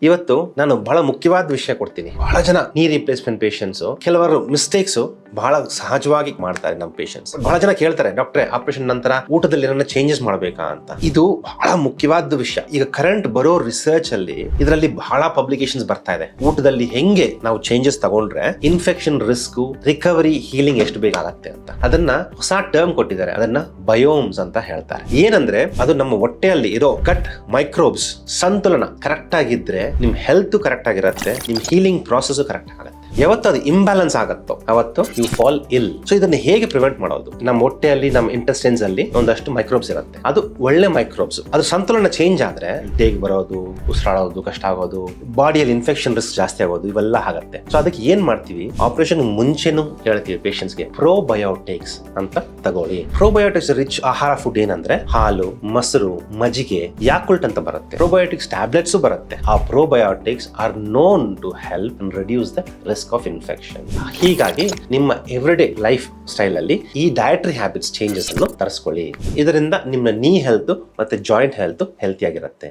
ಇವತ್ತು ನಾನು ಬಹಳ ಮುಖ್ಯವಾದ ವಿಷಯ ಕೊಡ್ತೀನಿ. ಬಹಳ ಜನ ನೀ ರಿಪ್ಲೇಸ್ಮೆಂಟ್ ಪೇಷಂಟ್ಸ್ ಕೆಲವರು ಮಿಸ್ಟೇಕ್ಸ್ ಬಹಳ ಸಹಜವಾಗಿ ಮಾಡ್ತಾರೆ. ನಮ್ಮ ಪೇಷಂಟ್ಸ್ ಬಹಳ ಜನ ಕೇಳ್ತಾರೆ, ಡಾಕ್ಟ್ರೆ ಆಪರೇಷನ್ ನಂತರ ಊಟದಲ್ಲಿ ಏನಾರ ಚೇಂಜಸ್ ಮಾಡಬೇಕಾ ಅಂತ. ಇದು ಬಹಳ ಮುಖ್ಯವಾದ ವಿಷಯ. ಈಗ ಕರೆಂಟ್ ಬರೋ ರಿಸರ್ಚ್ ಅಲ್ಲಿ ಇದರಲ್ಲಿ ಬಹಳ ಪಬ್ಲಿಕೇಶನ್ಸ್ ಬರ್ತಾ ಇದೆ. ಊಟದಲ್ಲಿ ಹೆಂಗೆ ನಾವು ಚೇಂಜಸ್ ತಗೊಂಡ್ರೆ ಇನ್ಫೆಕ್ಷನ್ ರಿಸ್ಕ್, ರಿಕವರಿ, ಹೀಲಿಂಗ್ ಎಷ್ಟು ಬೇಕಾಗತ್ತೆ ಅಂತ ಅದನ್ನ ಹೊಸ ಟರ್ಮ್ ಕೊಟ್ಟಿದ್ದಾರೆ. ಅದನ್ನ ಬಯೋಮ್ಸ್ ಅಂತ ಹೇಳ್ತಾರೆ. ಏನಂದ್ರೆ ಅದು ನಮ್ಮ ಹೊಟ್ಟೆಯಲ್ಲಿ ಇರೋ ಗಟ್ ಮೈಕ್ರೋಬ್ಸ್ ಸಂತುಲನ ಕರೆಕ್ಟ್ ಆಗಿದ್ರೆ ನಿಮ್ ಹೆಲ್ತ್ ಕರೆಕ್ಟ್ ಆಗಿರುತ್ತೆ, ನಿಮ್ ಹೀಲಿಂಗ್ ಪ್ರಾಸೆಸ್ ಕರೆಕ್ಟ್ ಆಗುತ್ತೆ. ಯಾವತ್ತು ಅದು ಇಂಬ್ಯಾಲೆನ್ಸ್ ಆಗತ್ತೋ ಅವತ್ತು ಯು ಫಾಲ್ ಇಲ್. ಸೊ ಇದನ್ನ ಹೇಗೆ ಪ್ರಿವೆಂಟ್ ಮಾಡೋದು? ನಮ್ಮ ಹೊಟ್ಟೆಯಲ್ಲಿ, ನಮ್ಮ ಇಂಟೆಸ್ಟೈನ್ಸ್ ಅಲ್ಲಿ ಒಂದಷ್ಟು ಮೈಕ್ರೋಬ್ಸ್ ಇರುತ್ತೆ. ಅದು ಒಳ್ಳೆ ಮೈಕ್ರೋಬ್ಸ್. ಅದು ಸಂತುಲನ ಚೇಂಜ್ ಆದ್ರೆ ಡೇಗ್ ಬರೋದು, ಉಸಿರಾಡೋದು ಕಷ್ಟ ಆಗೋದು, ಬಾಡಿಯಲ್ಲಿ ಇನ್ಫೆಕ್ಷನ್ ರಿಸ್ಕ್ ಜಾಸ್ತಿ ಆಗೋದು, ಇವೆಲ್ಲ ಆಗುತ್ತೆ. ಸೊ ಅದಕ್ಕೆ ಏನ್ ಮಾಡ್ತೀವಿ, ಆಪರೇಷನ್ ಮುಂಚೆನೂ ಹೇಳ್ತೀವಿ ಪೇಷಂಟ್ಸ್ಗೆ ಪ್ರೋಬಯೋಟಿಕ್ಸ್ ಅಂತ ತಗೊಳ್ಳಿ. ಪ್ರೋಬಯೋಟಿಕ್ಸ್ ರಿಚ್ ಆಹಾರ ಫುಡ್ ಏನಂದ್ರೆ ಹಾಲು, ಮೊಸರು, ಮಜ್ಜಿಗೆ, ಯಾಕುಲ್ಟ್ ಅಂತ ಬರುತ್ತೆ. ಪ್ರೋಬಯೋಟಿಕ್ಸ್ ಟ್ಯಾಬ್ಲೆಟ್ಸ್ ಬರುತ್ತೆ. ಆ probiotics are known to help and reduce the risk of infection. ಹೀಗಾಗಿ ನಿಮ್ಮ ಎವ್ರಿಡೇ ಲೈಫ್ ಸ್ಟೈಲ್ ಅಲ್ಲಿ ಈ ಡಯಟರಿ ಹ್ಯಾಬಿಟ್ಸ್ ಚೇಂಜಸ್ ಅನ್ನು ತರಿಸ್ಕೊಳ್ಳಿ. ಇದರಿಂದ ನಿಮ್ಮ ನೀ ಹೆಲ್ತ್ ಮತ್ತೆ ಜಾಯಿಂಟ್ ಹೆಲ್ತ್ ಹೆಲ್ತಿ ಆಗಿರುತ್ತೆ.